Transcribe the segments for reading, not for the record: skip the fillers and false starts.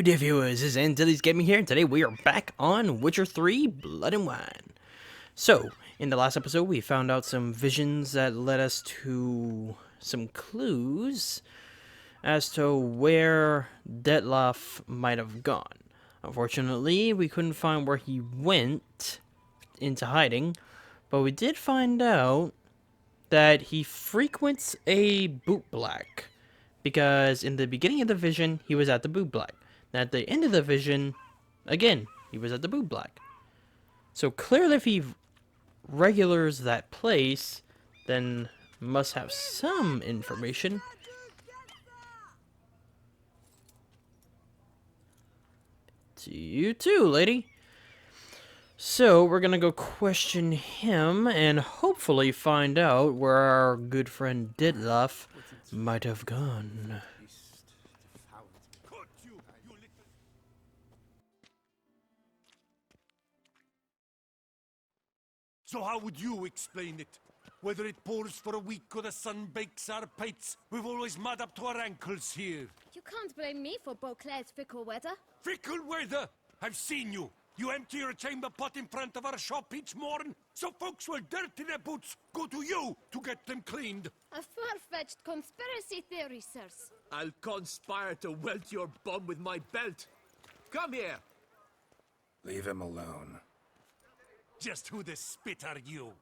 Hello dear viewers, this is Antilles Gaming here, and today we are back on Witcher 3 Blood and Wine. So, in the last episode we found out some visions that led us to some clues as to where Detlef might have gone. Unfortunately, we couldn't find where he went into hiding, but we did find out that he frequents a boot black. Because in the beginning of the vision, he was at the boot black. And at the end of the vision, again, he was at the boot black. So clearly if he regulars that place, then must have some information. To you too, lady. So we're gonna go question him and hopefully find out where our good friend Detlef might have gone. So how would you explain it? Whether it pours for a week or the sun bakes our pates, we've always mud up to our ankles here. You can't blame me for Beauclair's fickle weather. Fickle weather! I've seen you. You empty your chamber pot in front of our shop each morn, so folks will dirty their boots, go to you to get them cleaned. A far-fetched conspiracy theory, sirs. I'll conspire to welt your bum with my belt. Come here. Leave him alone. Just who the spit are you?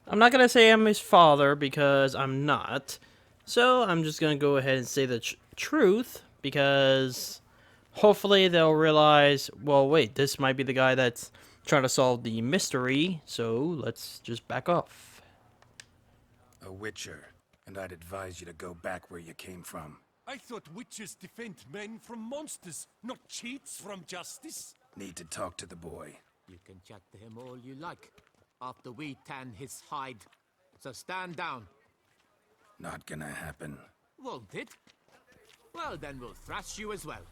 I'm not gonna say I'm his father because I'm not. So I'm just gonna go ahead and say the truth because hopefully they'll realize, well, wait, this might be the guy that's trying to solve the mystery. So let's just back off. A witcher, and I'd advise you to go back where you came from. I thought witches defend men from monsters, not cheats from justice. Need to talk to the boy. You can chat to him all you like, after we tan his hide. So stand down. Not gonna happen. Won't it? Well, then we'll thrash you as well,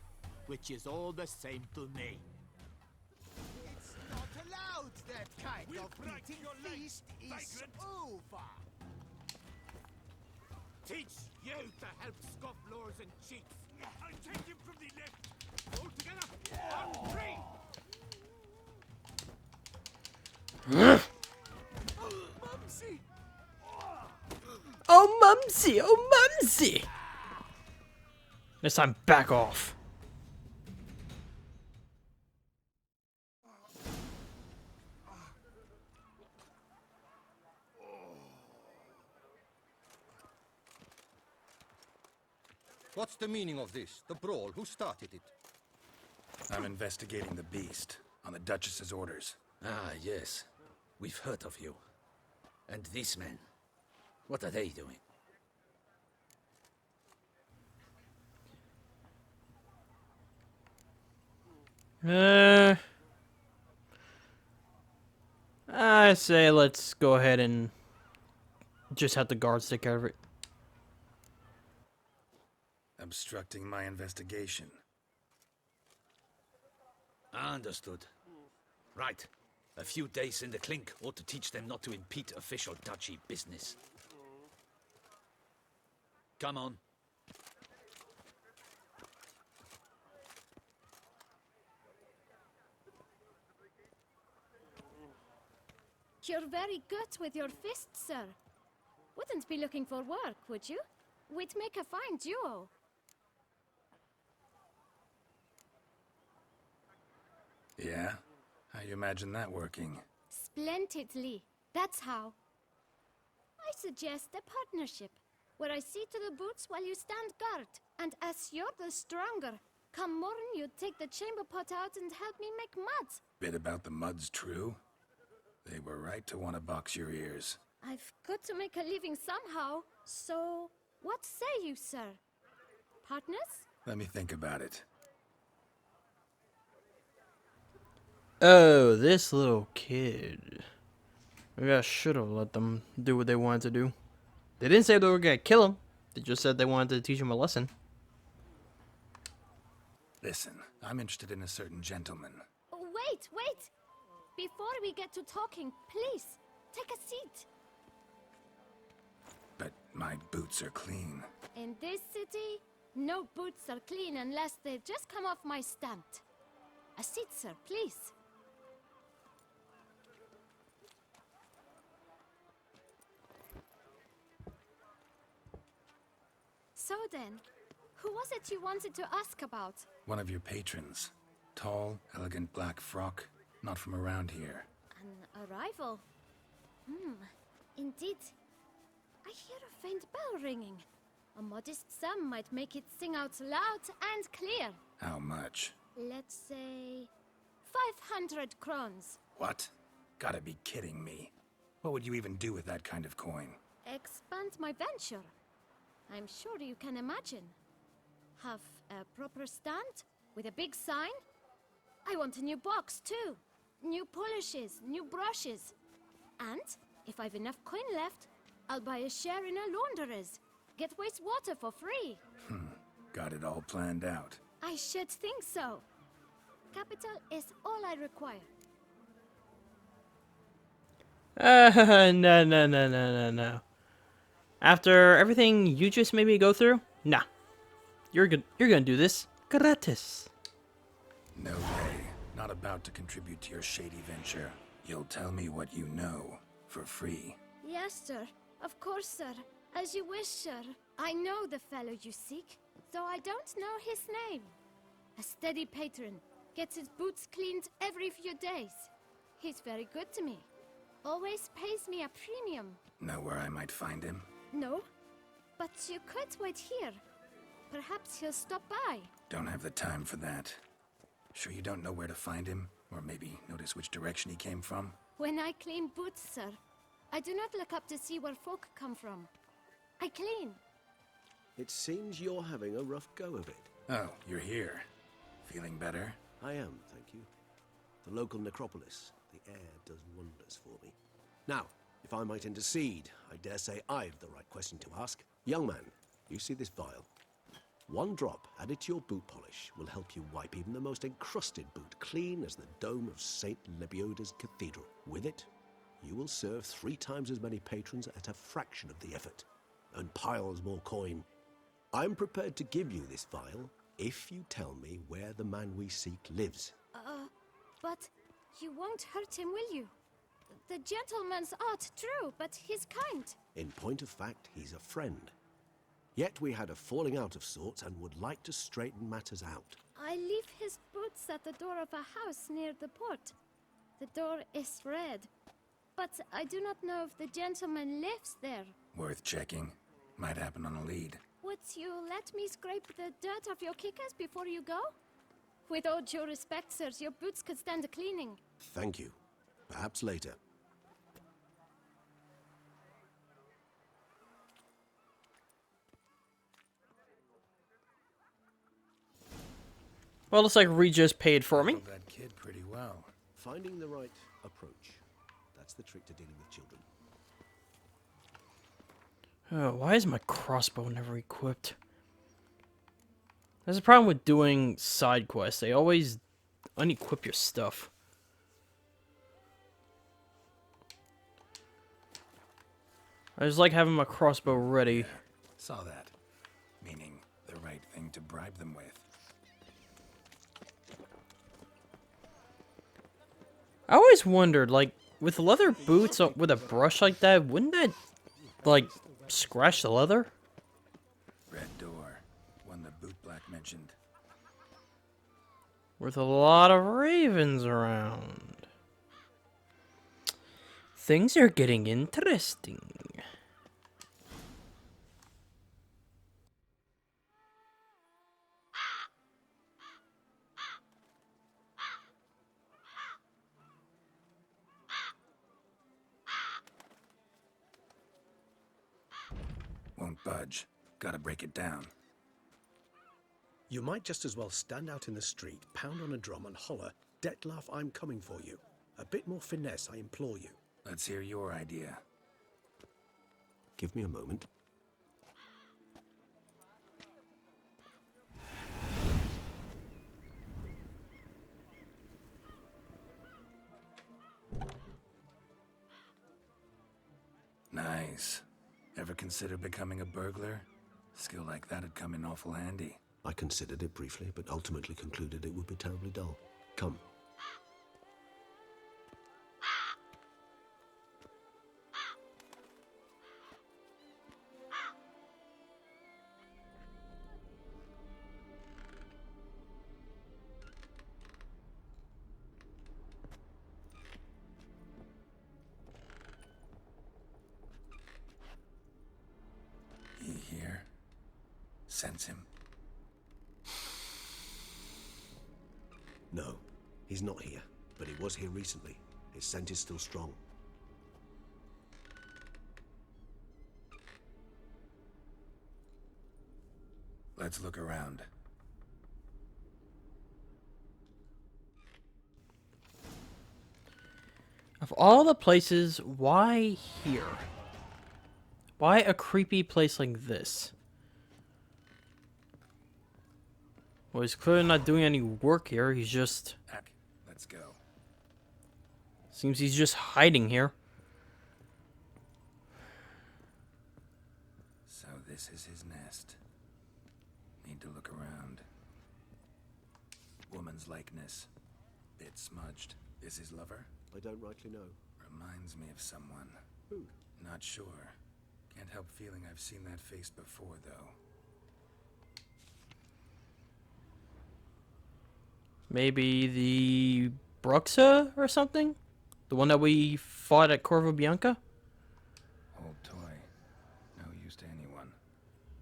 which is all the same to me. It's not allowed, that kind We'll of break beating. your Feast is vagrant. over. Teach you to help scofflaws and cheats. I'll take him from the left. All together, on three! Mumsy! Oh, Mumsy! Oh, Mumsy! This time, back off. What's the meaning of this? The brawl? Who started it? I'm investigating the beast, on the Duchess's orders. Ah, yes. We've heard of you. And these men, what are they doing? I say let's go ahead and just have the guards take care of it. Obstructing my investigation. Understood. Right. A few days in the clink ought to teach them not to impede official duchy business. Come on. You're very good with your fists, sir. Wouldn't be looking for work, would you? We'd make a fine duo. Yeah? How you imagine that working? Splendidly. That's how. I suggest a partnership, where I see to the boots while you stand guard. And as you're the stronger, come morn you take the chamber pot out and help me make mud. Bit about the mud's true? They were right to want to box your ears. I've got to make a living somehow, so what say you, sir? Partners? Let me think about it. Oh, this little kid. Maybe I should have let them do what they wanted to do. They didn't say they were gonna kill him. They just said they wanted to teach him a lesson. Listen, I'm interested in a certain gentleman. Wait! Before we get to talking, please, take a seat. My boots are clean. In this city, no boots are clean unless they just come off my stand. A seat, sir, please. So then, who was it you wanted to ask about? One of your patrons. Tall, elegant black frock. Not from around here. An arrival? Indeed. I hear a faint bell ringing. A modest sum might make it sing out loud and clear. How much? Let's say 500 crowns. What? Gotta be kidding me. What would you even do with that kind of coin? Expand my venture. I'm sure you can imagine. Have a proper stand with a big sign. I want a new box too. New polishes, new brushes. And if I've enough coin left, I'll buy a share in a launderer's. Get wastewater for free. Got it all planned out. I should think so. Capital is all I require. No. After everything you just made me go through, nah. You're gonna do this gratis. No way. Not about to contribute to your shady venture. You'll tell me what you know, for free. Yes, sir. Of course, sir. As you wish, sir. I know the fellow you seek, though I don't know his name. A steady patron. Gets his boots cleaned every few days. He's very good to me. Always pays me a premium. Know where I might find him? No, but you could wait here. Perhaps he'll stop by. Don't have the time for that. Sure you don't know where to find him? Or maybe notice which direction he came from? When I clean boots, sir, I do not look up to see where folk come from. I clean. It seems you're having a rough go of it. Oh, you're here. Feeling better? I am, thank you. The local necropolis, the air does wonders for me. Now, if I might intercede, I dare say I've the right question to ask. Young man, you see this vial? One drop added to your boot polish will help you wipe even the most encrusted boot clean as the dome of St. Lebioda's cathedral. With it, you will serve 3 times as many patrons at a fraction of the effort, and piles more coin. I'm prepared to give you this vial if you tell me where the man we seek lives. But you won't hurt him, will you? The gentleman's art, true, but he's kind. In point of fact, he's a friend. Yet we had a falling out of sorts and would like to straighten matters out. I leave his boots at the door of a house near the port. The door is red, but I do not know if the gentleman lives there. Worth checking. Might happen on a lead. Would you let me scrape the dirt off your kickers before you go? With all due respect, sirs, your boots could stand a cleaning. Thank you. Perhaps later. Well, looks like Ree just paid for me. Handled that kid pretty well. Finding the right approach. That's the trick to dealing with children. Oh, why is my crossbow never equipped? There's a problem with doing side quests. They always unequip your stuff. I just like having my crossbow ready. Saw that. Meaning the right thing to bribe them with. I always wondered, like, with leather boots with a brush like that, wouldn't that, like, scratch the leather? Red door. One the boot black mentioned. With a lot of ravens around. Things are getting interesting. Won't budge. Gotta break it down. You might just as well stand out in the street, pound on a drum and holler, "Dettlaff, I'm coming for you." A bit more finesse, I implore you. Let's hear your idea. Give me a moment. Nice. Ever consider becoming a burglar? Skill like that'd come in awful handy. I considered it briefly, but ultimately concluded it would be terribly dull. Come. He here? Sense him. No, he's not here, but he was here recently. His scent is still strong. Let's look around. Of all the places, why here? Why a creepy place like this? Well, he's clearly not doing any work here. He's just... Let's go. Seems he's just hiding here. So this is his nest. Need to look around. Woman's likeness. Bit smudged. Is his lover? I don't rightly know. Reminds me of someone. Who? Not sure. Can't help feeling I've seen that face before, though. Maybe the Bruxa or something? The one that we fought at Corvo Bianca? Old toy. No use to anyone.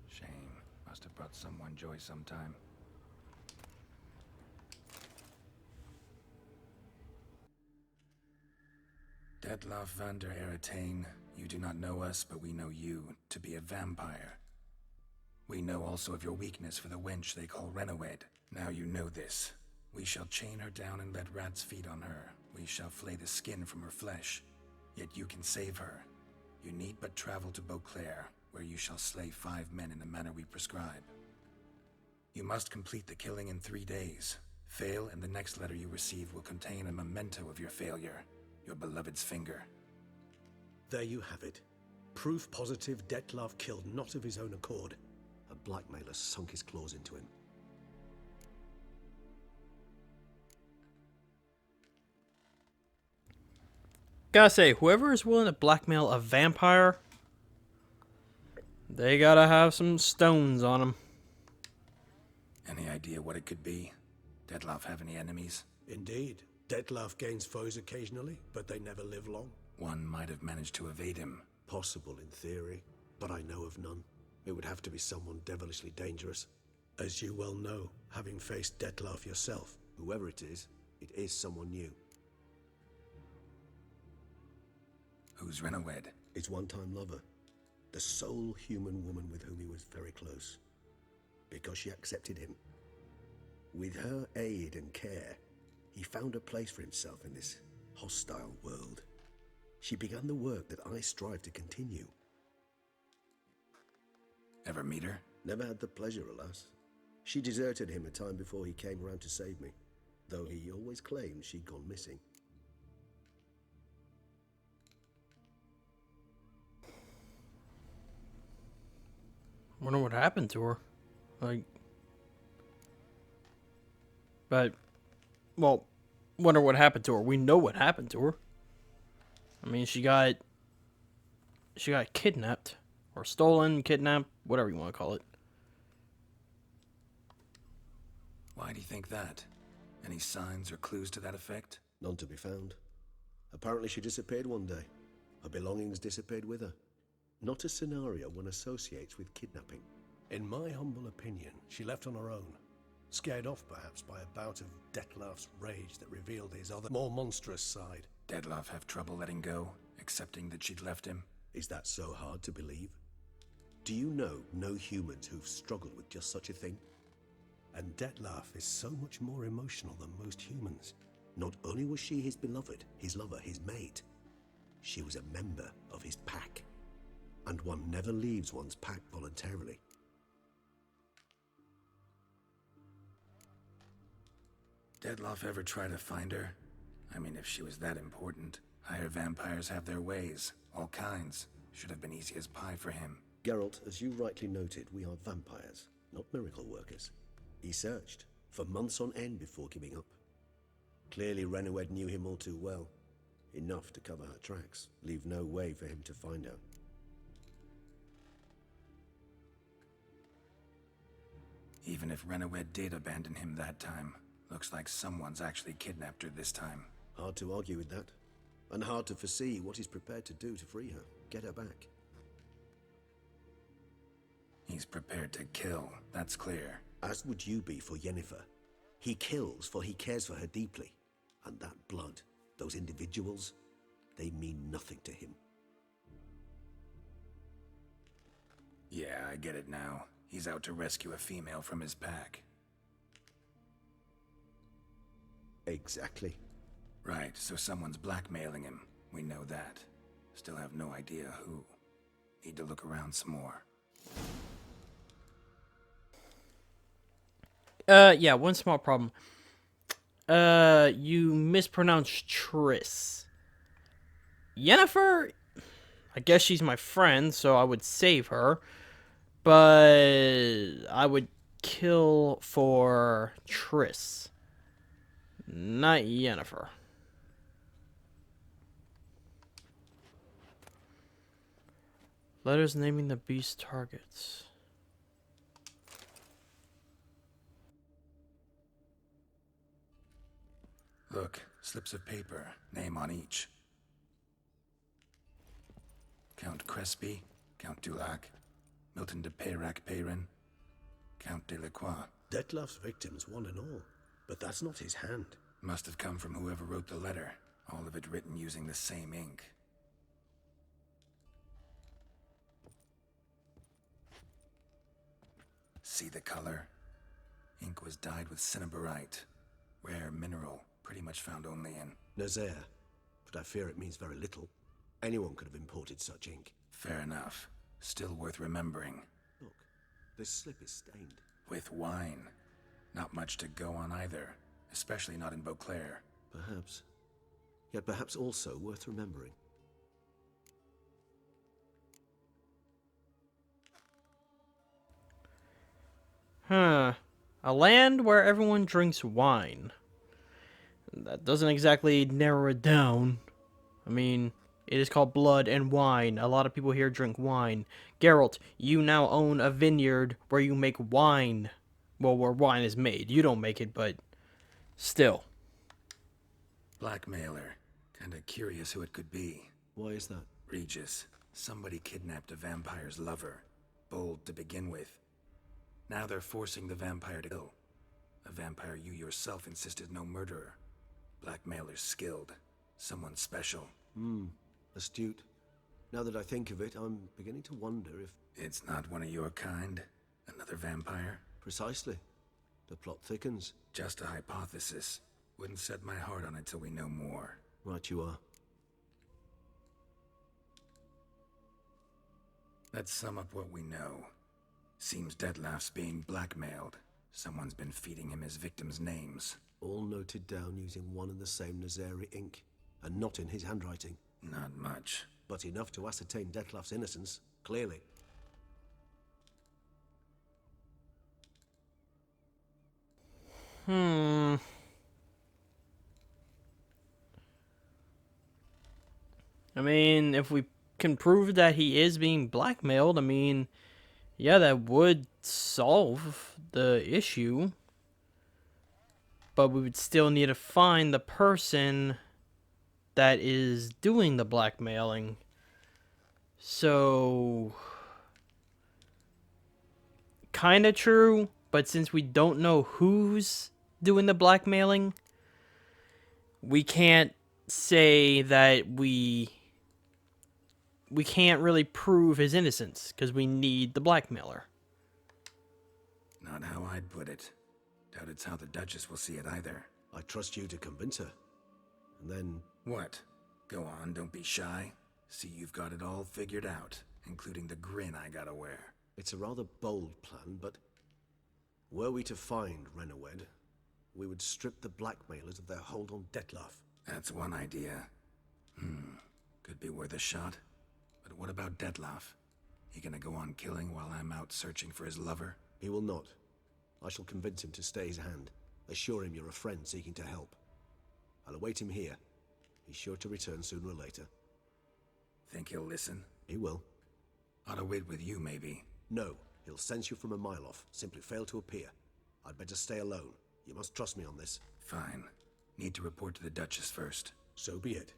Shame. Must have brought someone joy sometime. Detloff van der Eretain, you do not know us, but we know you to be a vampire. We know also of your weakness for the wench they call Renowed. Now you know this. We shall chain her down and let rats feed on her. We shall flay the skin from her flesh. Yet you can save her. You need but travel to Beauclair, where you shall slay 5 men in the manner we prescribe. You must complete the killing in 3 days. Fail, and the next letter you receive will contain a memento of your failure. Your beloved's finger. There you have it. Proof positive Detlav killed not of his own accord. A blackmailer sunk his claws into him. Gotta say, whoever is willing to blackmail a vampire, they gotta have some stones on them. Any idea what it could be? Detloff have any enemies? Indeed. Detlav gains foes occasionally, but they never live long. One might have managed to evade him. Possible in theory, but I know of none. It would have to be someone devilishly dangerous. As you well know, having faced Detlav yourself, whoever it is someone new. Who's Renowed? His one-time lover. The sole human woman with whom he was very close. Because she accepted him. With her aid and care, he found a place for himself in this hostile world. She began the work that I strive to continue. Ever meet her? Never had the pleasure, alas. She deserted him a time before he came around to save me, though he always claimed she'd gone missing. Wonder what happened to her. Like... But... Well, wonder what happened to her. We know what happened to her. I mean, she got kidnapped. Or stolen, kidnapped, whatever you want to call it. Why do you think that? Any signs or clues to that effect? None to be found. Apparently she disappeared one day. Her belongings disappeared with her. Not a scenario one associates with kidnapping. In my humble opinion, she left on her own. Scared off, perhaps, by a bout of Detlav's rage that revealed his other, more monstrous side. Detlav have trouble letting go, accepting that she'd left him? Is that so hard to believe? Do you know no humans who've struggled with just such a thing? And Detlav is so much more emotional than most humans. Not only was she his beloved, his lover, his mate, she was a member of his pack. And one never leaves one's pack voluntarily. Detloff ever try to find her? I mean, if she was that important. Higher vampires have their ways, all kinds. Should have been easy as pie for him. Geralt, as you rightly noted, we are vampires, not miracle workers. He searched for months on end before giving up. Clearly Renowed knew him all too well. Enough to cover her tracks, leave no way for him to find her. Even if Renowed did abandon him that time, looks like someone's actually kidnapped her this time. Hard to argue with that. And hard to foresee what he's prepared to do to free her, get her back. He's prepared to kill, that's clear. As would you be for Yennefer. He kills for he cares for her deeply. And that blood, those individuals, they mean nothing to him. Yeah, I get it now. He's out to rescue a female from his pack. Exactly. Right, so someone's blackmailing him. We know that. Still have no idea who. Need to look around some more. Yeah, one small problem. You mispronounced Triss. Yennefer, I guess she's my friend, so I would save her. But I would kill for Triss. Not Yennefer. Letters naming the beast targets. Look, slips of paper, name on each. Count Crespi, Count Dulac, Milton de Peyrac-Peyrin, Count Delacroix. Detlef's victims, one and all. But that's not his hand. Must have come from whoever wrote the letter, all of it written using the same ink. See the color? Ink was dyed with cinnabarite, rare mineral, pretty much found only in... Nazaire, but I fear it means very little. Anyone could have imported such ink. Fair enough. Still worth remembering. Look, this slip is stained. With wine. Not much to go on either, especially not in Beauclair. Perhaps. Yet perhaps also worth remembering. Huh. A land where everyone drinks wine. That doesn't exactly narrow it down. I mean, it is called Blood and Wine. A lot of people here drink wine. Geralt, you now own a vineyard where you make wine. Well, where wine is made. You don't make it, but still. Blackmailer. Kinda curious who it could be. Why is that? Regis. Somebody kidnapped a vampire's lover. Bold to begin with. Now they're forcing the vampire to kill. A vampire you yourself insisted no murderer. Blackmailer's skilled. Someone special. Astute. Now that I think of it, I'm beginning to wonder if... It's not one of your kind? Another vampire? Precisely. The plot thickens. Just a hypothesis. Wouldn't set my heart on it till we know more. Right you are. Let's sum up what we know. Seems Detlef's being blackmailed. Someone's been feeding him his victims' names. All noted down using one and the same Nazari ink. And not in his handwriting. Not much. But enough to ascertain Detlef's innocence, clearly. I mean, if we can prove that he is being blackmailed, I mean, yeah, that would solve the issue. But we would still need to find the person that is doing the blackmailing. So, kind of true, but since we don't know who's doing the blackmailing, we can't say that we can't really prove his innocence, because we need the blackmailer. Not how I'd put it. Doubt it's how the Duchess will see it either. I trust you to convince her. And then... What? Go on, don't be shy. See you've got it all figured out, including the grin I gotta wear. It's a rather bold plan, but... Were we to find Renowed, we would strip the blackmailers of their hold on Detlef. That's one idea. Could be worth a shot. But what about Detlef? He gonna go on killing while I'm out searching for his lover? He will not. I shall convince him to stay his hand. Assure him you're a friend seeking to help. I'll await him here. He's sure to return sooner or later. Think he'll listen? He will. Ought to wait with you, maybe. No, he'll sense you from a mile off. Simply fail to appear. I'd better stay alone. You must trust me on this. Fine. Need to report to the Duchess first. So be it.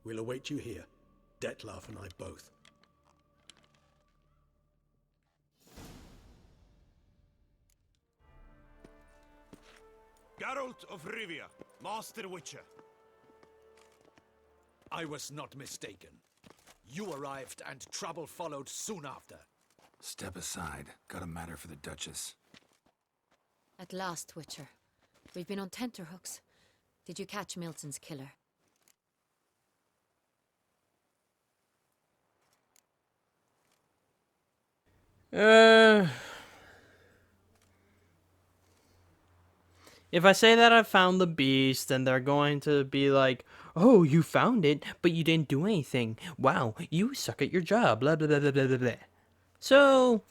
We'll await you here. Detlef and I both. Geralt of Rivia, Master Witcher. I was not mistaken. You arrived and trouble followed soon after. Step aside. Got a matter for the Duchess. At last, Witcher. We've been on tenterhooks. Did you catch Milton's killer? If I say that I found the beast, then they're going to be like, oh, you found it, but you didn't do anything. Wow, you suck at your job, blah, blah, blah, blah, blah, blah. So,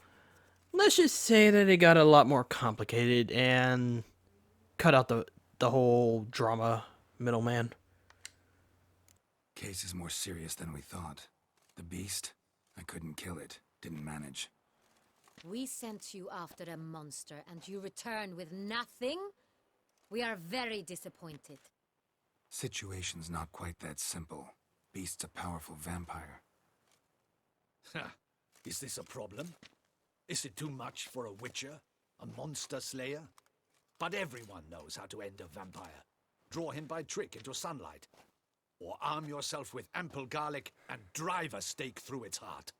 let's just say that it got a lot more complicated and cut out the whole drama middleman. Case is more serious than we thought. The beast? I couldn't kill it. Didn't manage. We sent you after a monster, and you returned with nothing? We are very disappointed. Situation's not quite that simple. Beast's a powerful vampire. Ha! Is this a problem? Is it too much for a witcher? A monster slayer? But everyone knows how to end a vampire. Draw him by trick into sunlight. Or arm yourself with ample garlic and drive a stake through its heart.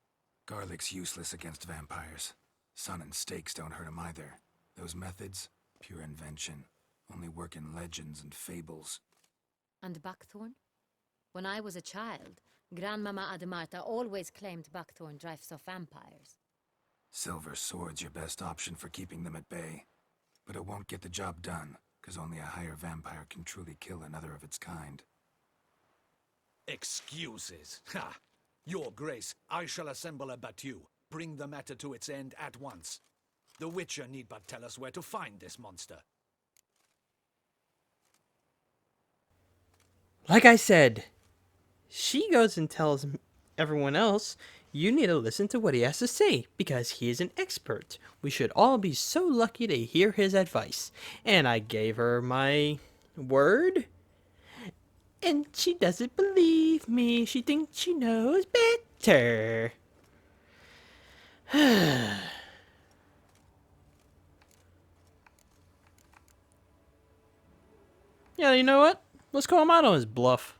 Garlic's useless against vampires. Sun and stakes don't hurt him either. Those methods, pure invention. Only work in legends and fables. And buckthorn? When I was a child, Grandmama Ademarta always claimed buckthorn drives off vampires. Silver sword's your best option for keeping them at bay. But it won't get the job done, because only a higher vampire can truly kill another of its kind. Excuses. Ha! Your Grace, I shall assemble a battue. Bring the matter to its end at once. The Witcher need but tell us where to find this monster. Like I said, she goes and tells everyone else, you need to listen to what he has to say, because he is an expert. We should all be so lucky to hear his advice. And I gave her my word, and she doesn't believe me. She thinks she knows better. Yeah, you know what? Let's call him out on his bluff.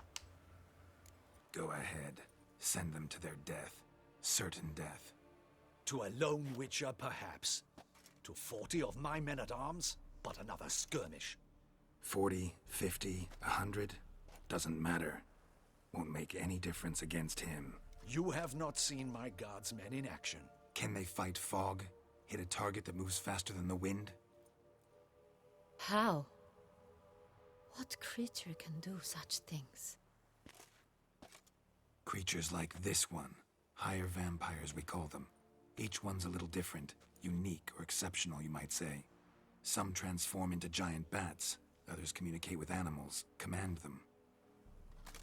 Go ahead. Send them to their death. Certain death. To a lone witcher, perhaps. To 40 of my men-at-arms, but another skirmish. 40, 50, 100? Doesn't matter. Won't make any difference against him. You have not seen my guardsmen in action. Can they fight fog? Hit a target that moves faster than the wind? How? What creature can do such things? Creatures like this one. Higher vampires, we call them. Each one's a little different. Unique or exceptional, you might say. Some transform into giant bats. Others communicate with animals, command them.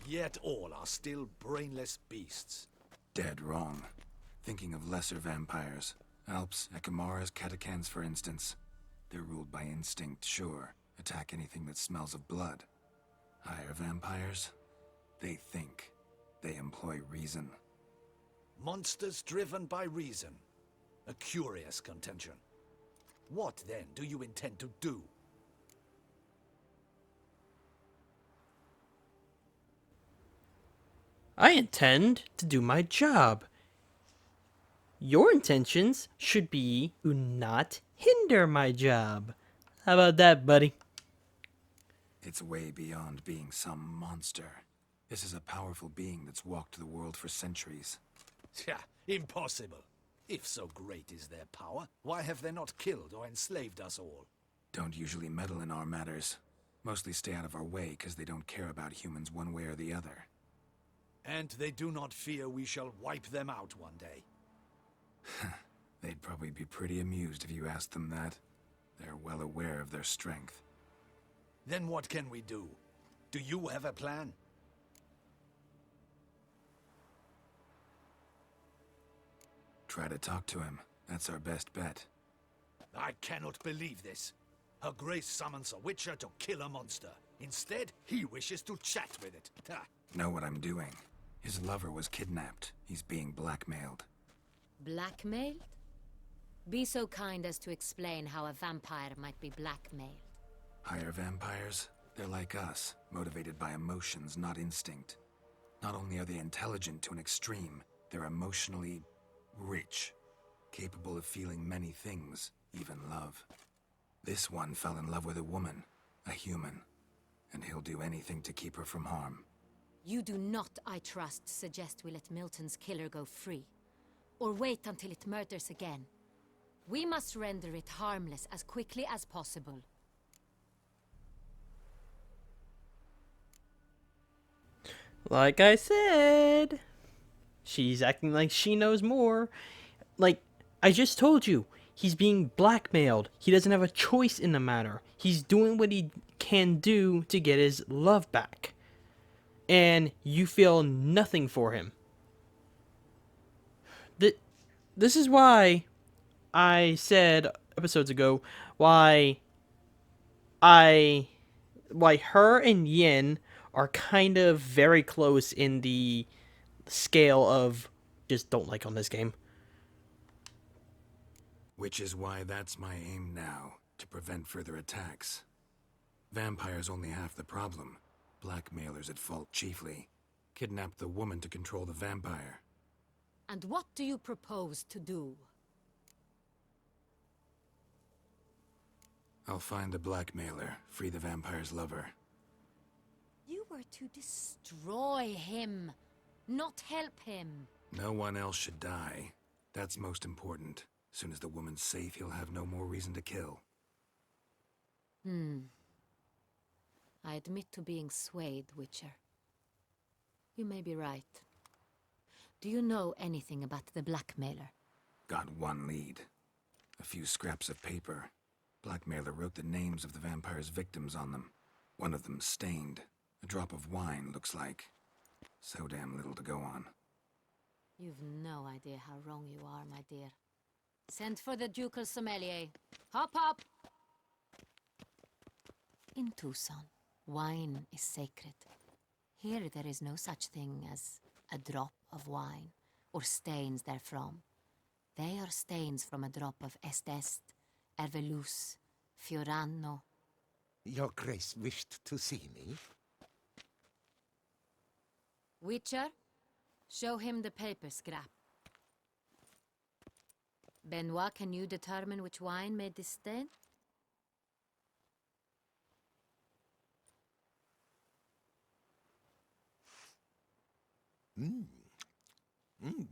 Yet all are still brainless beasts. Dead wrong. Thinking of lesser vampires. Alps, Ekamaras, Catechans, for instance. They're ruled by instinct, sure. Attack anything that smells of blood. Higher vampires? They think. They employ reason. Monsters driven by reason. A curious contention. What, then, do you intend to do? I intend to do my job. Your intentions should be to not hinder my job. How about that, buddy? It's way beyond being some monster. This is a powerful being that's walked the world for centuries. Yeah, impossible. If so great is their power, why have they not killed or enslaved us all? Don't usually meddle in our matters. Mostly stay out of our way because they don't care about humans one way or the other. And they do not fear we shall wipe them out one day. They'd probably be pretty amused if you asked them that. They're well aware of their strength. Then what can we do? Do you have a plan? Try to talk to him. That's our best bet. I cannot believe this. Her Grace summons a witcher to kill a monster. Instead, he wishes to chat with it. Ha. Know what I'm doing. His lover was kidnapped. He's being blackmailed. Blackmailed? Be so kind as to explain how a vampire might be blackmailed. Higher vampires? They're like us, motivated by emotions, not instinct. Not only are they intelligent to an extreme, they're emotionally rich, capable of feeling many things, even love. This one fell in love with a woman, a human, and he'll do anything to keep her from harm. You do not, I trust, suggest we let Milton's killer go free. Or wait until it murders again. We must render it harmless as quickly as possible. Like I said, she's acting like she knows more. Like, I just told you, he's being blackmailed. He doesn't have a choice in the matter. He's doing what he can do to get his love back. And you feel nothing for him. This is why I said episodes ago why her and Yin are kind of very close in the scale of just don't like on this game. Which is why that's my aim now, to prevent further attacks. Vampires only half the problem. Blackmailers at fault chiefly. Kidnapped the woman to control the vampire. And what do you propose to do? I'll find the blackmailer, free the vampire's lover. You were to destroy him, not help him. No one else should die. That's most important. As soon as the woman's safe, he'll have no more reason to kill. I admit to being swayed, Witcher. You may be right. Do you know anything about the blackmailer? Got one lead. A few scraps of paper. Blackmailer wrote the names of the vampire's victims on them. One of them stained. A drop of wine, looks like. So damn little to go on. You've no idea how wrong you are, my dear. Send for the ducal sommelier. Hop, hop! In Tucson, wine is sacred. Here there is no such thing as a drop of wine, or stains therefrom. They are stains from a drop of Est, Ervelus, Fiorano. Your Grace wished to see me? Witcher, show him the paper scrap. Benoit, can you determine which wine made this stain?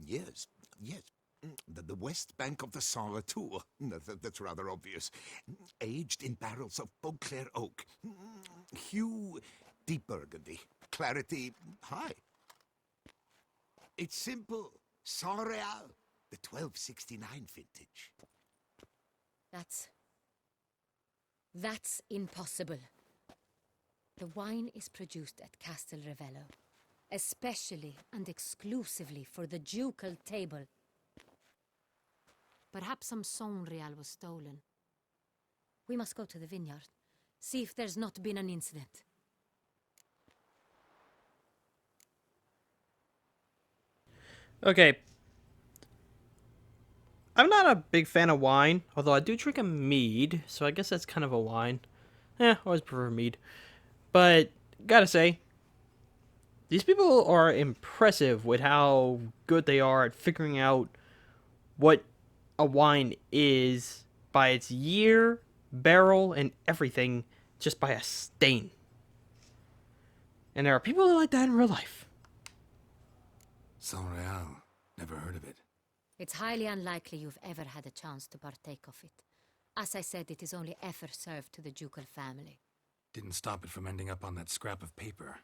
Yes, yes. The west bank of the Saar Tour. That's rather obvious. Aged in barrels of Beauclair oak. Hue, deep burgundy. Clarity, high. It's simple. Saint Real, the 1269 vintage. That's impossible. The wine is produced at Castel Ravello, especially and exclusively for the ducal table. Perhaps some Saint Real was stolen. We must go to the vineyard, see if there's not been an incident. Okay. I'm not a big fan of wine, although I do drink a mead, so I guess that's kind of a wine. Always prefer mead. But, gotta say, these people are impressive with how good they are at figuring out what a wine is by its year, barrel, and everything, just by a stain. And there are people who like that in real life. Saint Real. Never heard of it. It's highly unlikely you've ever had a chance to partake of it. As I said, it is only ever served to the ducal family. Didn't stop it from ending up on that scrap of paper.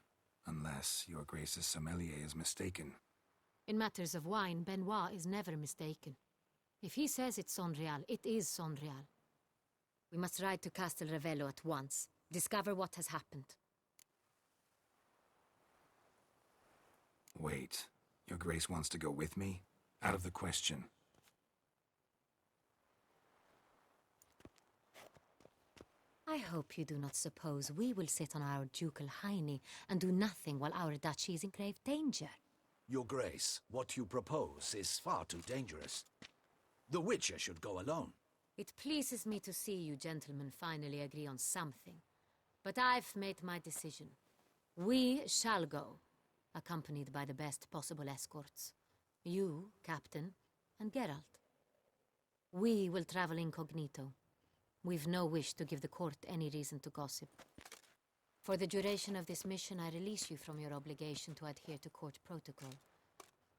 Unless your Grace's sommelier is mistaken. In matters of wine, Benoit is never mistaken. If he says it's Sonreal, it is Sonreal. We must ride to Castel Ravello at once. Discover what has happened. Wait, your Grace wants to go with me? Out of the question. I hope you do not suppose we will sit on our ducal hiney and do nothing while our duchy is in grave danger. Your Grace, what you propose is far too dangerous. The Witcher should go alone. It pleases me to see you gentlemen finally agree on something. But I've made my decision. We shall go, accompanied by the best possible escorts. You, Captain, and Geralt. We will travel incognito. We've no wish to give the court any reason to gossip. For the duration of this mission, I release you from your obligation to adhere to court protocol.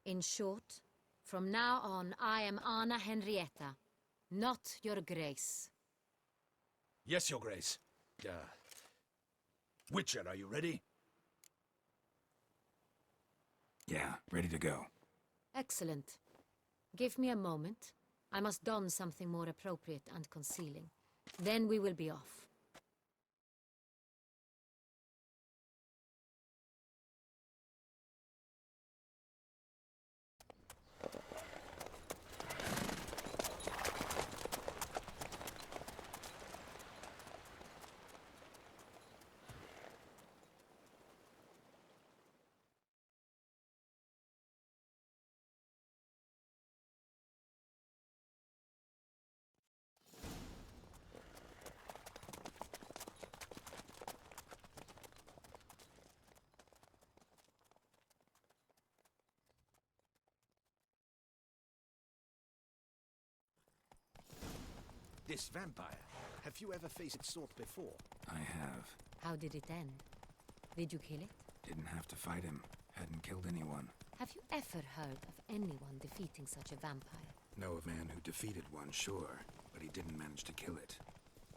In short, from now on, I am Anna Henrietta, not your Grace. Yes, Your Grace. Witcher, are you ready? Yeah, ready to go. Excellent. Give me a moment. I must don something more appropriate and concealing. Then we will be off. This vampire, have you ever faced its sort before? I have. How did it end? Did you kill it? Didn't have to fight him. Hadn't killed anyone. Have you ever heard of anyone defeating such a vampire? Know a man who defeated one, sure, but he didn't manage to kill it.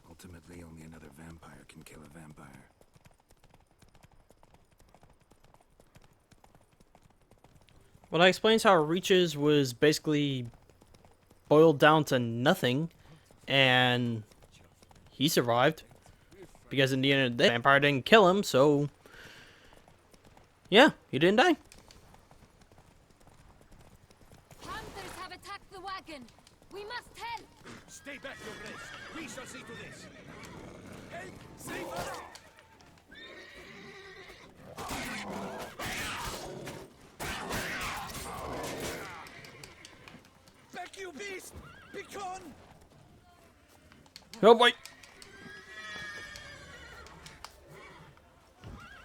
Ultimately, only another vampire can kill a vampire. Well, that explains how Reaches was basically boiled down to nothing, and he survived. Because in the end of the day, the vampire didn't kill him, so... yeah, he didn't die. Hunters have attacked the wagon! We must help! Stay back, Your Grace. We shall see to this. Help! Save us! Back, you beast! Begone! Oh boy!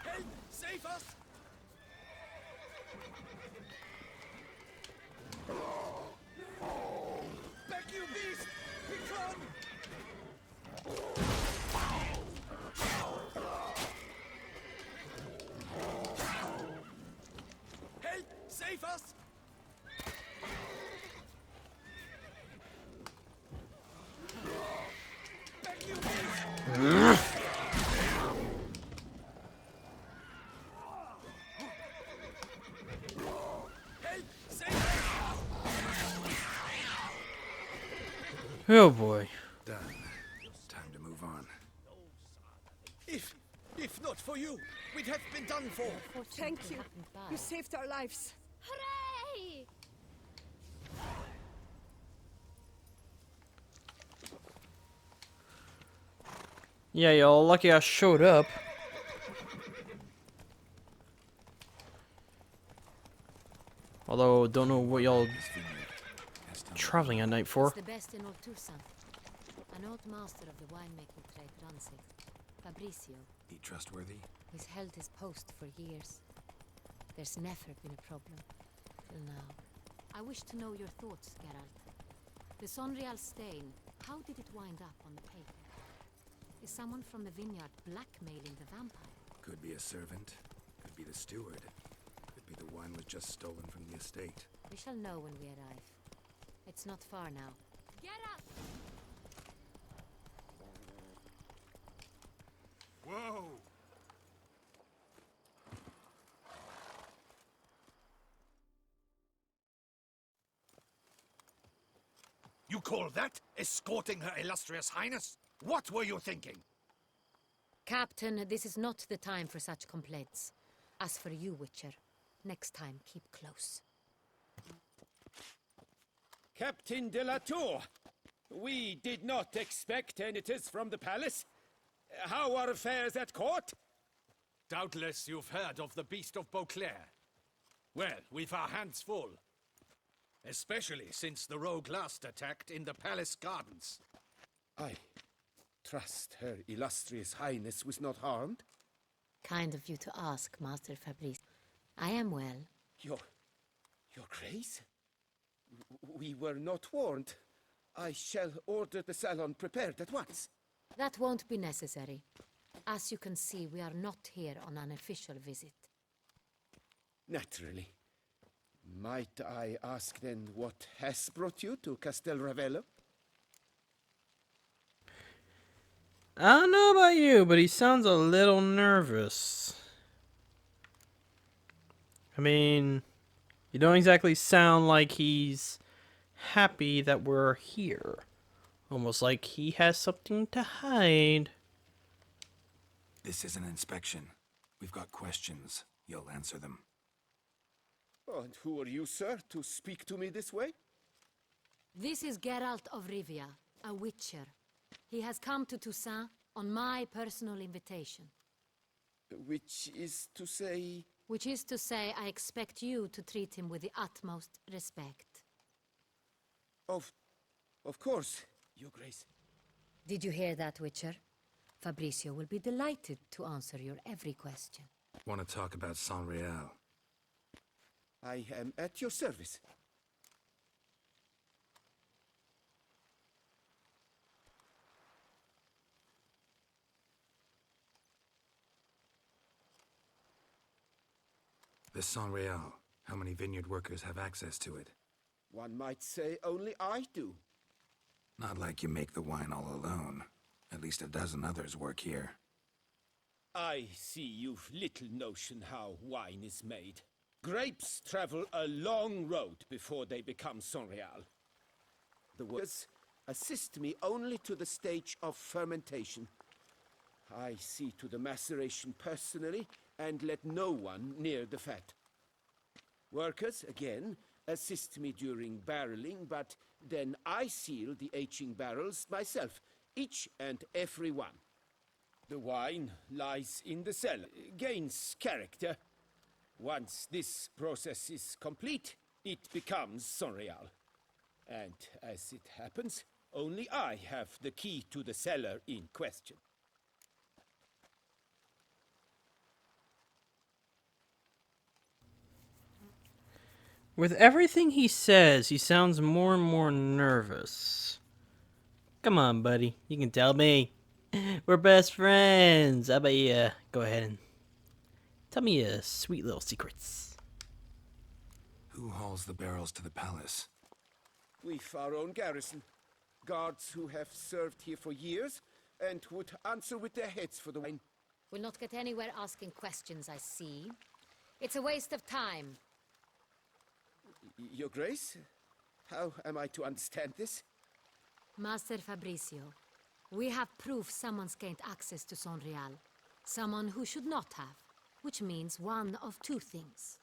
Help! Save us! Back, you beast! Begone! Help! Save us! Back, you beast! Help! Save us! Oh boy. Done. Time to move on. If not for you, we'd have been done for. Thank you. You saved our lives. Hooray! Yeah, y'all lucky I showed up. Although, don't know what y'all traveling at night for. It's the best in Oltusan. An old master of the winemaking trade runs it. Fabricio. He trustworthy? He's held his post for years. There's never been a problem. Till now. I wish to know your thoughts, Geralt. The Sonreal stain, how did it wind up on the paper? Is someone from the vineyard blackmailing the vampire? Could be a servant. Could be the steward. Could be the wine was just stolen from the estate. We shall know when we arrive. It's not far now. Geralt! Whoa! You call that escorting her illustrious highness? What were you thinking? Captain, this is not the time for such complaints. As for you, Witcher, next time keep close. Captain de la Tour, we did not expect anything from the palace. How are affairs at court? Doubtless you've heard of the Beast of Beauclair. Well, we've our hands full. Especially since the rogue last attacked in the palace gardens. I trust her illustrious highness was not harmed. Kind of you to ask, Master Fabrice. I am well. Your grace? We were not warned. I shall order the salon prepared at once. That won't be necessary. As you can see, we are not here on an official visit. Naturally. Might I ask then what has brought you to Castel Ravello? I don't know about you, but he sounds a little nervous. I mean, you don't exactly sound like he's happy that we're here. Almost like he has something to hide. This is an inspection. We've got questions. You'll answer them. Oh, and who are you, sir, to speak to me this way? This is Geralt of Rivia, a witcher. He has come to Toussaint on my personal invitation. Which is to say... Which is to say, I expect you to treat him with the utmost respect. Of course, Your Grace. Did you hear that, Witcher? Fabricio will be delighted to answer your every question. Want to talk about San Real? I am at your service. The San Real. How many vineyard workers have access to it? One might say only I do. Not like you make the wine all alone. At least a dozen others work here. I see you've little notion how wine is made. Grapes travel a long road before they become Sonreal. The workers assist me only to the stage of fermentation. I see to the maceration personally and let no one near the fat. Workers, again, assist me during barreling, but then I seal the aging barrels myself, each and every one. The wine lies in the cellar, gains character. Once this process is complete, it becomes Sonreal. And as it happens, only I have the key to the cellar in question. With everything he says, he sounds more and more nervous. Come on, buddy. You can tell me. We're best friends. How about you go ahead and tell me your sweet little secrets. Who hauls the barrels to the palace? We've our own garrison. Guards who have served here for years and would answer with their heads for the wine. We'll not get anywhere asking questions, I see. It's a waste of time. Your Grace? How am I to understand this? Master Fabricio, we have proof someone's gained access to Sonreal. Someone who should not have, which means one of two things.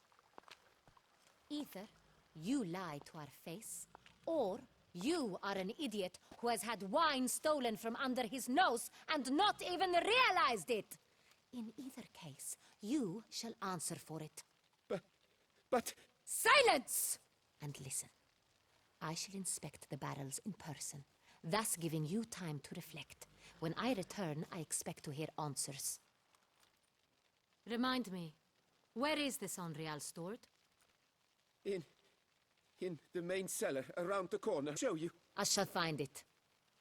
Either you lie to our face, or you are an idiot who has had wine stolen from under his nose and not even realized it. In either case, you shall answer for it. But... Silence! And listen. I shall inspect the barrels in person, thus giving you time to reflect. When I return, I expect to hear answers. Remind me, where is the Sonreal stored? In the main cellar, around the corner. Show you. I shall find it.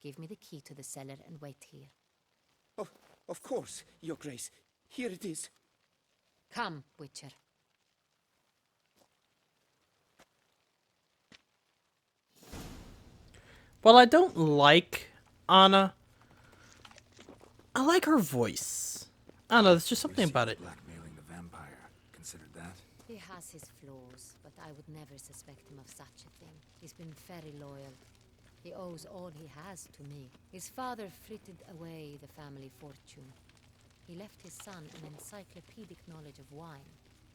Give me the key to the cellar and wait here. Oh, of course, Your Grace. Here it is. Come, Witcher. Well, I don't like Anna. I like her voice. I don't know, there's just something about it. Blackmailing the vampire. Considered that? He has his flaws, but I would never suspect him of such a thing. He's been very loyal. He owes all he has to me. His father frittered away the family fortune. He left his son an encyclopedic knowledge of wine.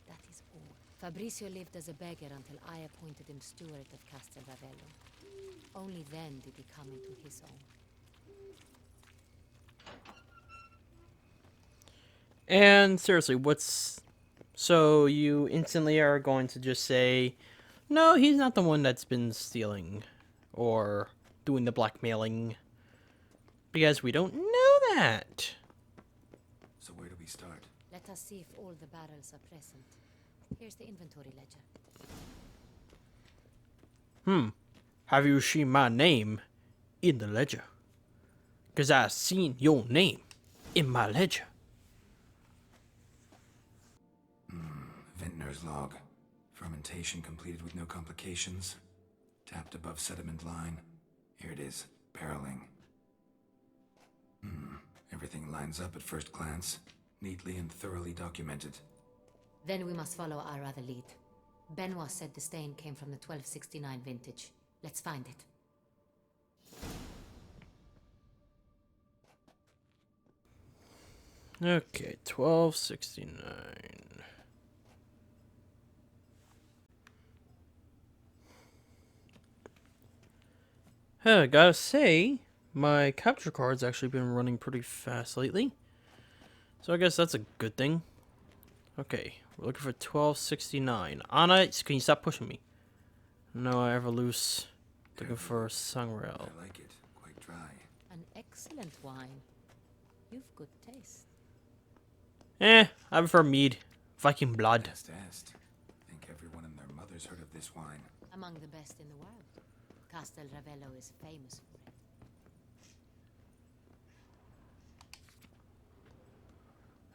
That is all. Fabrizio lived as a beggar until I appointed him steward of Castel Ravello. Only then did he come into his own. And seriously, what's... So you instantly are going to just say, no, he's not the one that's been stealing or doing the blackmailing. Because we don't know that. So where do we start? Let us see if all the barrels are present. Here's the inventory ledger. Have you seen my name in the ledger? Because I've seen your name in my ledger. Vintner's log. Fermentation completed with no complications. Tapped above sediment line. Here it is. Barreling. Everything lines up at first glance. Neatly and thoroughly documented. Then we must follow our other lead. Benoit said the stain came from the 1269 vintage. Let's find it. Okay, 1269. I gotta say, my capture card's actually been running pretty fast lately. So I guess that's a good thing. Okay, we're looking for 1269. Anna, can you stop pushing me? No, I ever loose. Looking for Sangreal. I like it. Quite dry. An excellent wine. You've good taste. I prefer mead. Viking blood. Est. Think everyone and their mother's heard of this wine. Among the best in the world. Castel Ravello is famous for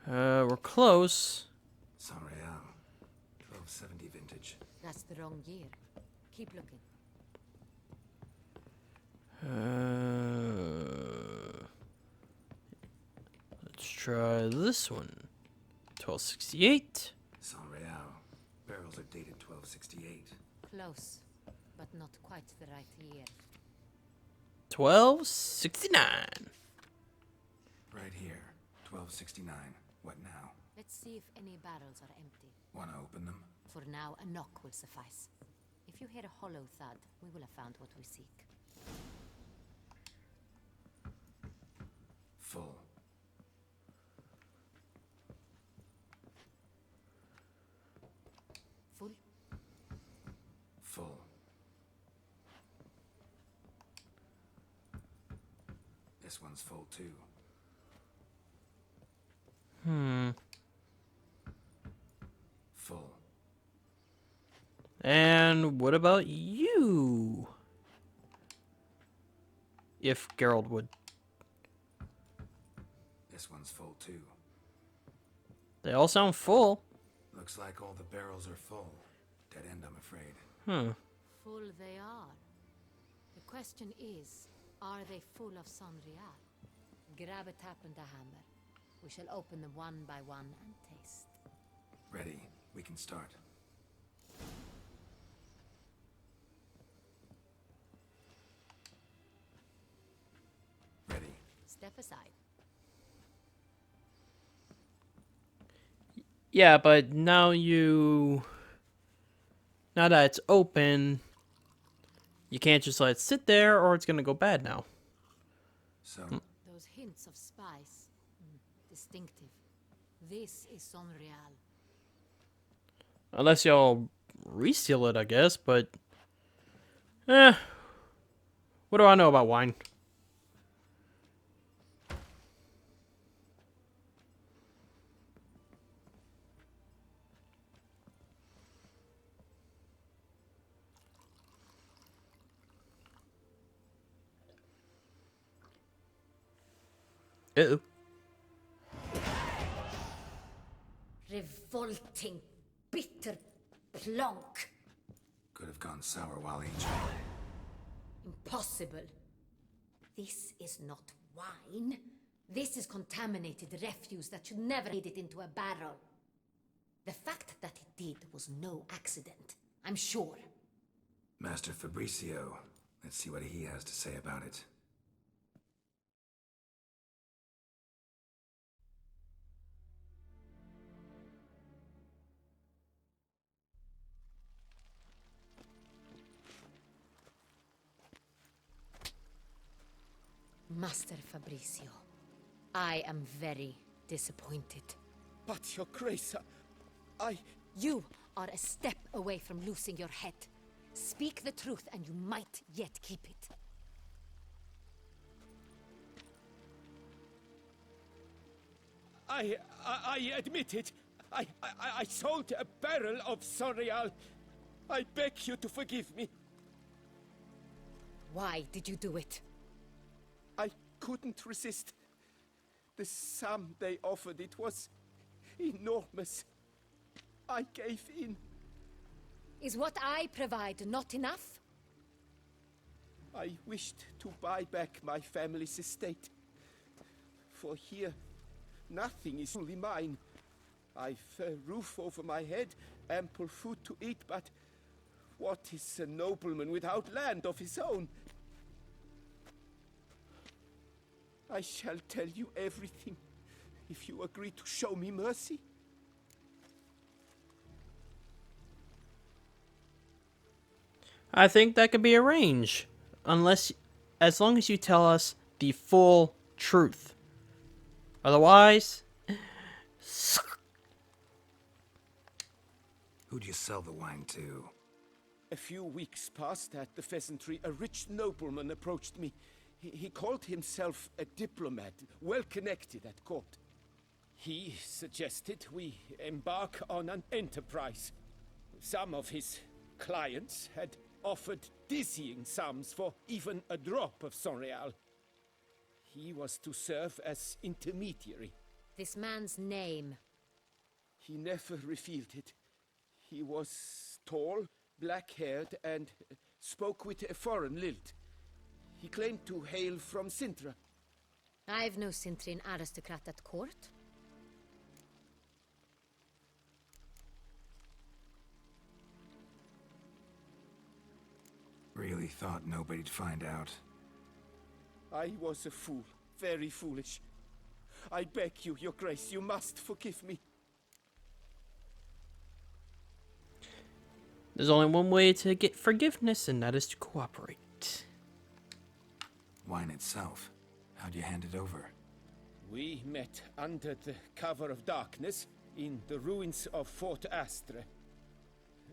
it. We're close. Sanreal. 1270 vintage. That's the wrong year. Keep looking. Let's try this one. 1268. Sanreal. Barrels are dated 1268. Close, but not quite the right year. 1269. Right here. 1269. What now? Let's see if any barrels are empty. Wanna open them? For now, a knock will suffice. If you hear a hollow thud, we will have found what we seek. Full. Full? Full. This one's full too. Full. And what about you? If Geralt would. This one's full too. They all sound full. Looks like all the barrels are full. Dead end, I'm afraid. Full they are. The question is, are they full of Sanreal? Grab a tap and a hammer. We shall open them one by one and taste. Ready. We can start. Ready. Step aside. Yeah, but now that it's open, you can't just let it sit there or it's gonna go bad now. So, Those hints of spice. Distinctive. This is Sanreal. Unless y'all reseal it, I guess, but... what do I know about wine? Uh-oh. Revolting, bitter plonk. could have gone sour while aging. Impossible. This is not wine. This is contaminated refuse that should never made it into a barrel. The fact that it did was no accident, I'm sure. Master Fabrizio, Let's see what he has to say about it. Master Fabrizio, I am very disappointed. But, Your Grace, I... You are a step away from losing your head. Speak the truth and you might yet keep it. I admit it. I sold a barrel of Sonreal. I beg you to forgive me. Why did you do it? I couldn't resist. The sum they offered, it was enormous. I gave in. Is what I provide not enough? I wished to buy back my family's estate. For here, nothing is truly mine. I've a roof over my head, ample food to eat, but what is a nobleman without land of his own? I shall tell you everything, if you agree to show me mercy. I think that could be arranged, as long as you tell us the full truth. Otherwise, Who'd you sell the wine to? A few weeks past at the pheasantry, a rich nobleman approached me. He called himself a diplomat, well connected at court. He suggested we embark on an enterprise. Some of his clients had offered dizzying sums for even a drop of Sonreal. He was to serve as intermediary. This man's name? He never revealed it. He was tall, black-haired, and spoke with a foreign lilt. He claimed to hail from Sintra. I've no Sintrian aristocrat at court. Really thought nobody'd find out. I was a fool, very foolish. I beg you, Your Grace, you must forgive me. there's only one way to get forgiveness, and that is to cooperate. Wine itself. How'd you hand it over? We met under the cover of darkness in the ruins of Fort Astre.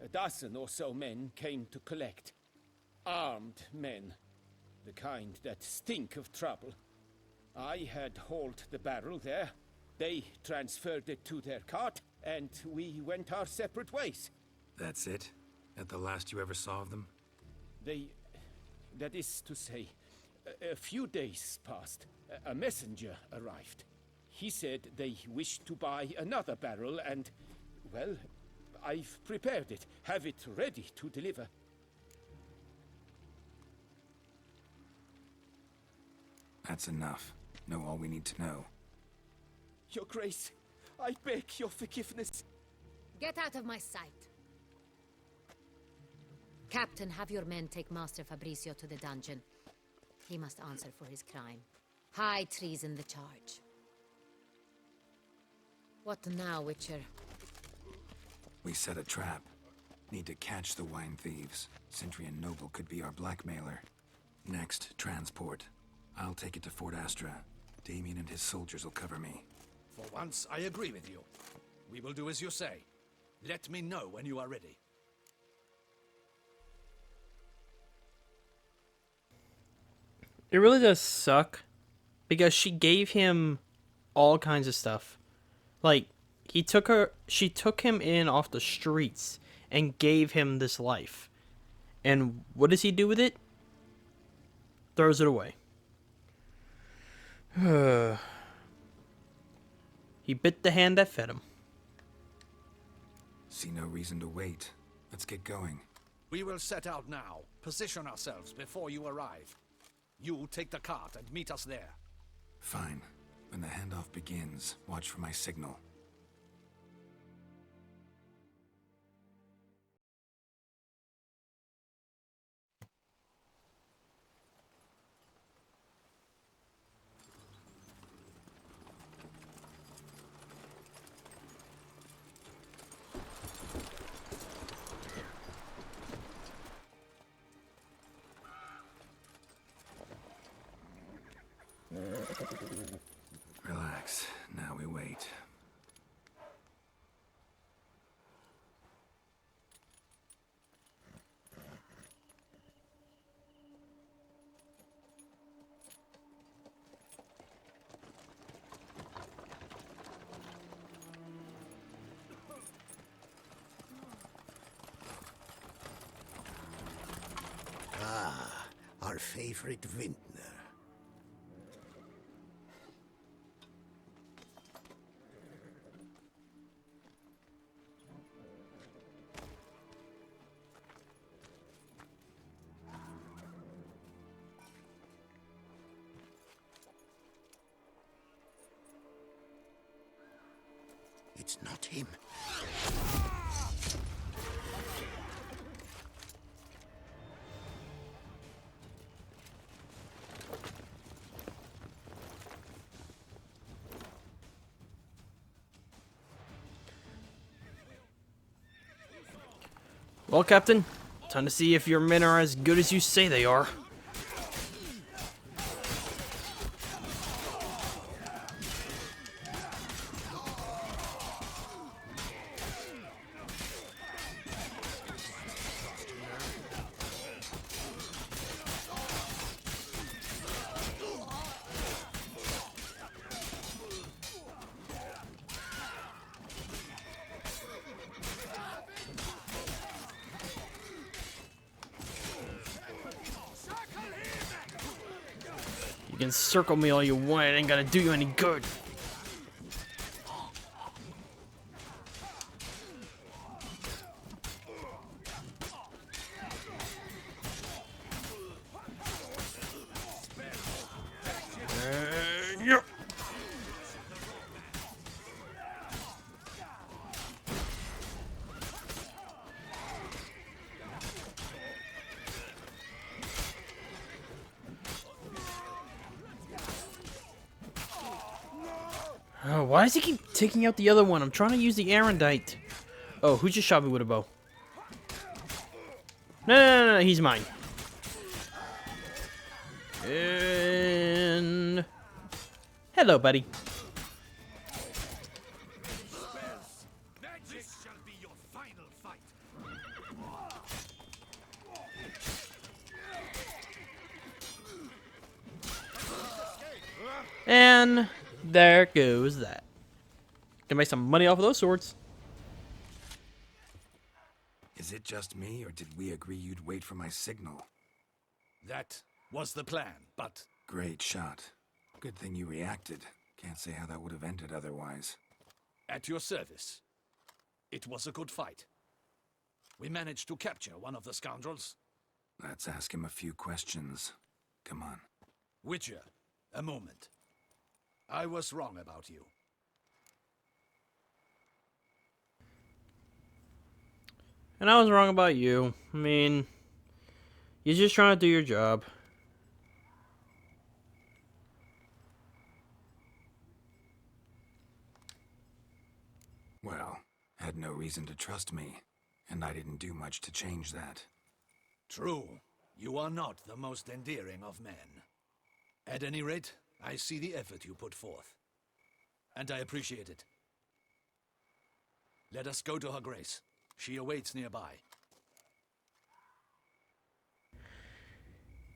A dozen or so men came to collect. Armed men. The kind that stink of trouble. I had hauled the barrel there. They transferred it to their cart, and we went our separate ways. That's it? That the last you ever saw of them? That is to say, a few days passed. A messenger arrived. He said they wished to buy another barrel and, well, I've prepared it. Have it ready to deliver. That's enough. Know all we need to know. Your Grace, I beg your forgiveness. Get out of my sight. Captain, have your men take Master Fabrizio to the dungeon. He must answer for his crime. High treason the charge. What now, Witcher? We set a trap. Need to catch the wine thieves. Centrian Noble could be our blackmailer. Next, transport. I'll take it to Fort Astra. Damien and his soldiers will cover me. For once, I agree with you. We will do as you say. Let me know when you are ready. It really does suck, because she gave him all kinds of stuff. Like, she took him in off the streets and gave him this life. And what does he do with it? Throws it away. He bit the hand that fed him. See no reason to wait. Let's get going. We will set out now. Position ourselves before you arrive. You take the cart and meet us there. Fine. When the handoff begins, watch for my signal. our favorite vintner. It's not him. Well, Captain, time to see if your men are as good as you say they are. You can circle me all you want, it ain't gonna do you any good. Yep. Oh, why does he keep taking out the other one? I'm trying to use the Arendite. Oh, who just shot me with a bow? No, he's mine. And... hello, buddy. This shall be your final fight. And there goes that. Can make some money off of those swords. Is it just me, or did we agree you'd wait for my signal? That was the plan, but Great shot. Good thing you reacted. Can't say how that would have ended otherwise. at your service. It was a good fight. We managed to capture one of the scoundrels. Let's ask him a few questions. Come on. Witcher, a moment. I was wrong about you. And I was wrong about you. I mean, you're just trying to do your job. Well, had no reason to trust me, and I didn't do much to change that. True, you are not the most endearing of men. At any rate, I see the effort you put forth. And I appreciate it. Let us go to her grace. She awaits nearby.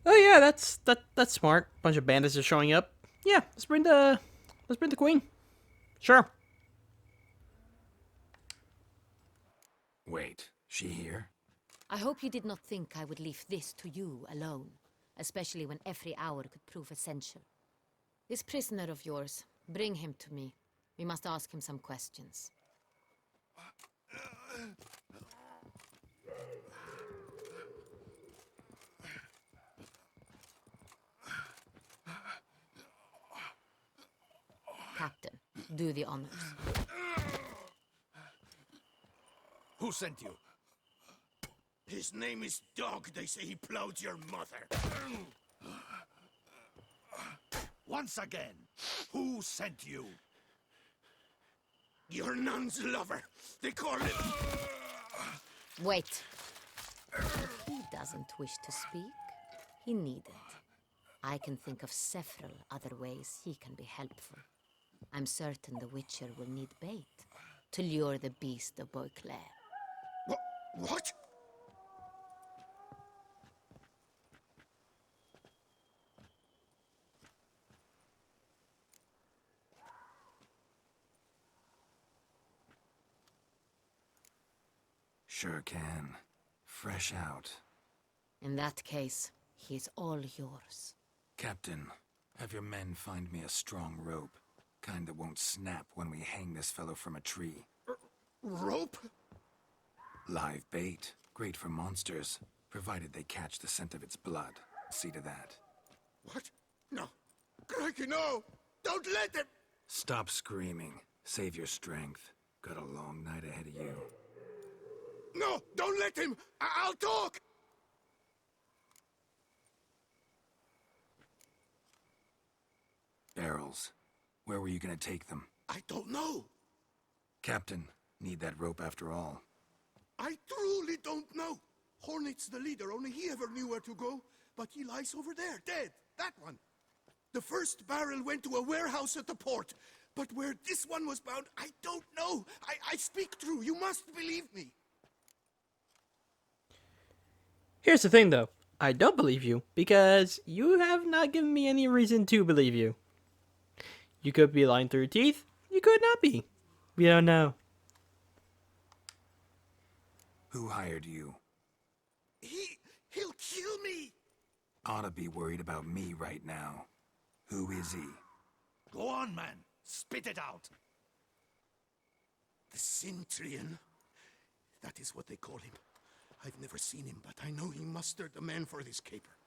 Oh yeah, that's smart. Bunch of bandits are showing up. Yeah, let's bring the queen. Sure. Wait, she here? I hope you did not think I would leave this to you alone, especially when every hour could prove essential. This prisoner of yours, bring him to me. We must ask him some questions. Captain, do the honors. Who sent you? His name is Dog. They say he plowed your mother. Once again, who sent you? Your nun's lover. They call it... Wait. If he doesn't wish to speak, he needn't. I can think of several other ways he can be helpful. I'm certain the Witcher will need bait to lure the beast of Beauclair. What? Sure can. Fresh out. In that case, He is all yours. Captain, have your men find me a strong rope. Kind that won't snap when we hang this fellow from a tree. Rope? Live bait. Great for monsters, provided they catch the scent of its blood. See to that. What? No. Crikey, no! Don't let them! Stop screaming. Save your strength. Got a long night ahead of you. No! Don't let him! I'll talk! Barrels. Where were you gonna take them? I don't know. Captain, need that rope after all. I truly don't know. Hornet's the leader, only he ever knew where to go. But he lies over there, dead. That one. The first barrel went to a warehouse at the port. But where this one was bound, I don't know. I speak true. You must believe me. Here's the thing, though. I don't believe you, because you have not given me any reason to believe you. You could be lying through your teeth. You could not be. We don't know. Who hired you? He'll kill me. Ought to be worried about me right now. Who is he? Go on, man. Spit it out. The Cintrian. That is what they call him. I've never seen him, but I know he mustered a man for this caper.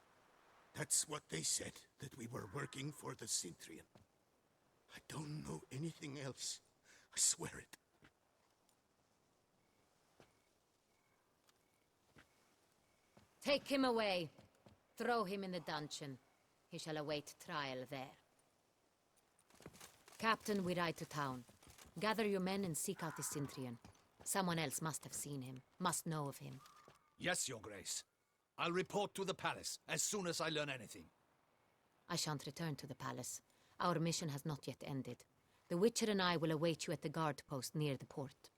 That's what they said, that we were working for the Cintrian. I don't know anything else. I swear it. Take him away. Throw him in the dungeon. He shall await trial there. Captain, we ride to town. Gather your men and seek out the Cintrian. Someone else must have seen him, must know of him. Yes, Your Grace. I'll report to the palace as soon as I learn anything. I shan't return to the palace. Our mission has not yet ended. The Witcher and I will await you at the guard post near the port.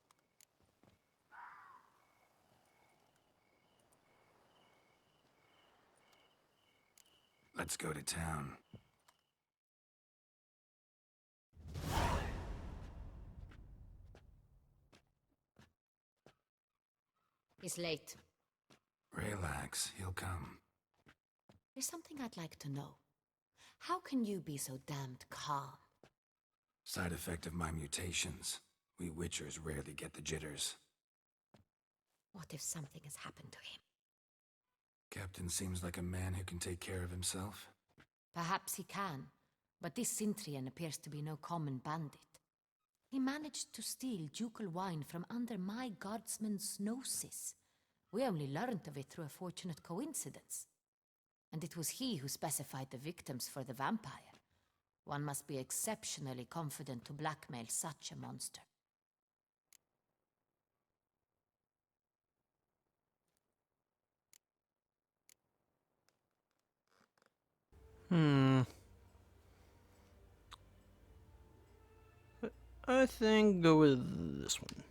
Let's go to town. He's late. Relax, he'll come. There's something I'd like to know. How can you be so damned calm? Side effect of my mutations. We Witchers rarely get the jitters. What if something has happened to him? Captain seems like a man who can take care of himself. Perhaps he can, but this Cintrian appears to be no common bandit. He managed to steal ducal wine from under my guardsman's noses. We only learned of it through a fortunate coincidence. And it was he who specified the victims for the vampire. One must be exceptionally confident to blackmail such a monster. I think go with this one.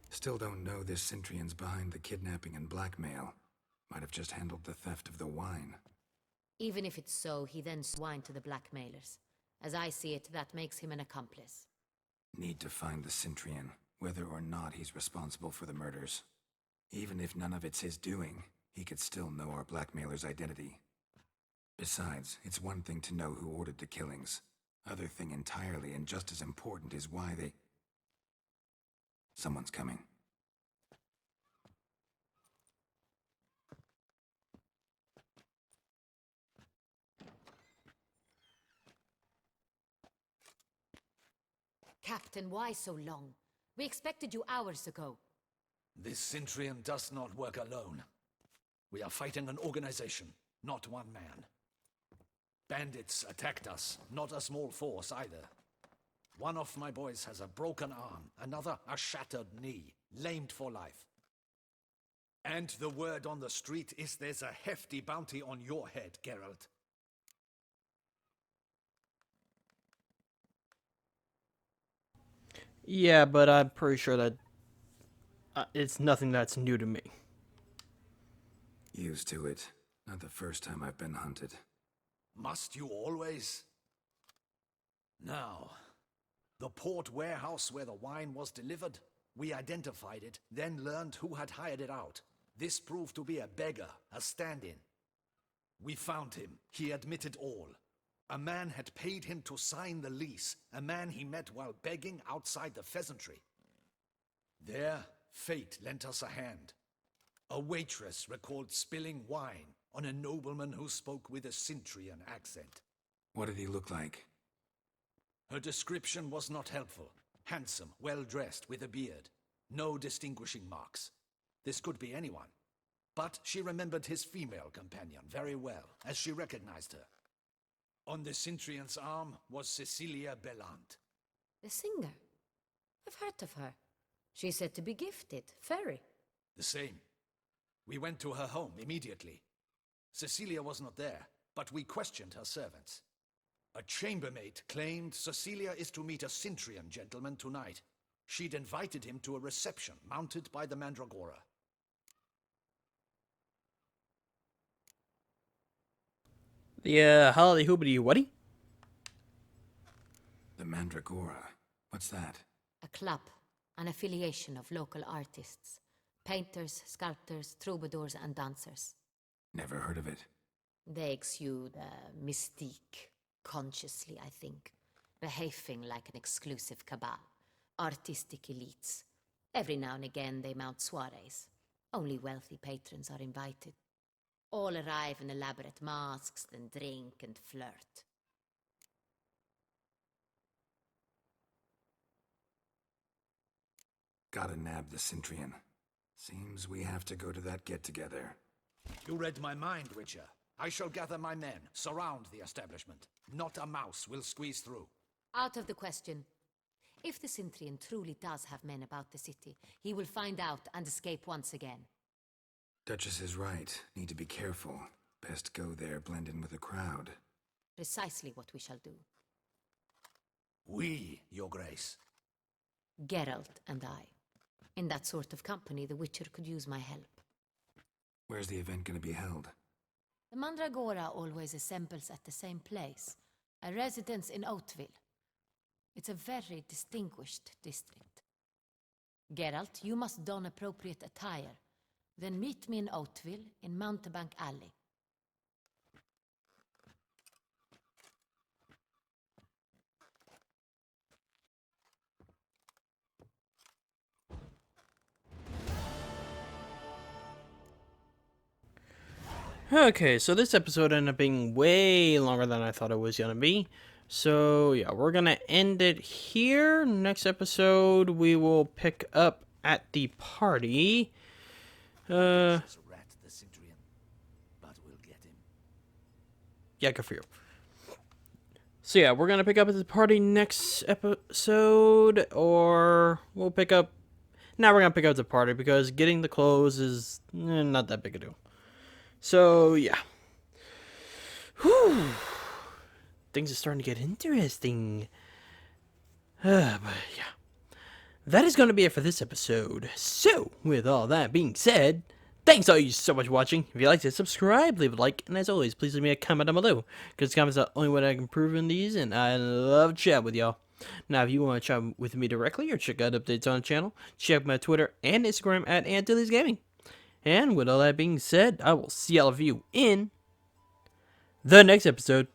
Still don't know this Cintrian's behind the kidnapping and blackmail. Might have just handled the theft of the wine. Even if it's so, he then sold wine to the blackmailers. As I see it, that makes him an accomplice. Need to find the Cintrian, whether or not he's responsible for the murders. Even if none of it's his doing, he could still know our blackmailer's identity. Besides, it's one thing to know who ordered the killings. Other thing entirely, and just as important, is why they... Someone's coming. Captain, why so long? We expected you hours ago. This Cintrian does not work alone. We are fighting an organization, not one man. Bandits attacked us, not a small force either. One of my boys has a broken arm, another a shattered knee, lamed for life. And the word on the street is there's a hefty bounty on your head, Geralt. Yeah, but I'm pretty sure that it's nothing that's new to me. Used to it. Not the first time I've been hunted. Must you always? Now, the port warehouse where the wine was delivered, we identified it, then learned who had hired it out. This proved to be a beggar, a stand-in. We found him. He admitted all. A man had paid him to sign the lease. A man he met while begging outside the pheasantry. There, fate lent us a hand. A waitress recalled spilling wine on a nobleman who spoke with a Cintrian accent. What did he look like? Her description was not helpful. Handsome, well-dressed, with a beard. No distinguishing marks. This could be anyone. But she remembered his female companion very well, as she recognized her. On the Cintrian's arm was Cecilia Bellant. The singer. I've heard of her. She's said to be gifted, fairy. The same. We went to her home immediately. Cecilia was not there, but we questioned her servants. A chambermaid claimed Cecilia is to meet a Cintrian gentleman tonight. She'd invited him to a reception mounted by the Mandragora. The holiday hoobity whatty? The Mandragora. What's that? A club, an affiliation of local artists. Painters, sculptors, troubadours, and dancers. Never heard of it. They exude mystique, consciously, I think. Behaving like an exclusive cabal. Artistic elites. Every now and again they mount soirees. Only wealthy patrons are invited. All arrive in elaborate masks, then drink and flirt. Gotta nab the Cintrian. Seems we have to go to that get-together. You read my mind, Witcher. I shall gather my men, surround the establishment. Not a mouse will squeeze through. Out of the question. If the Cintrian truly does have men about the city, he will find out and escape once again. Duchess is right. Need to be careful. Best go there, blend in with the crowd. Precisely what we shall do. We, Your Grace. Geralt and I. In that sort of company, the Witcher could use my help. Where's the event gonna be held? The Mandragora always assembles at the same place, a residence in Oatville. It's a very distinguished district. Geralt, you must don appropriate attire. Then meet me in Oatville, in Mountebank Alley. Okay, so this episode ended up being way longer than I thought it was going to be. So, yeah, we're going to end it here. Next episode, we will pick up at the party. The Cintrian, but we'll get him. Yeah, good for you. So, yeah, we're going to pick up at the party next episode, or we'll pick up... Now we're going to pick up the party, because getting the clothes is not that big a deal. So, yeah. Whew. Things are starting to get interesting. But, yeah. That is going to be it for this episode. So, with all that being said, thanks all you so much for watching. If you liked it, subscribe, leave a like, and as always, please leave me a comment down below, because comments are the only way I can improve in these, and I love chat with y'all. Now, if you want to chat with me directly or check out updates on the channel, check my Twitter and Instagram at Antilles Gaming. And with all that being said, I will see all of you in the next episode.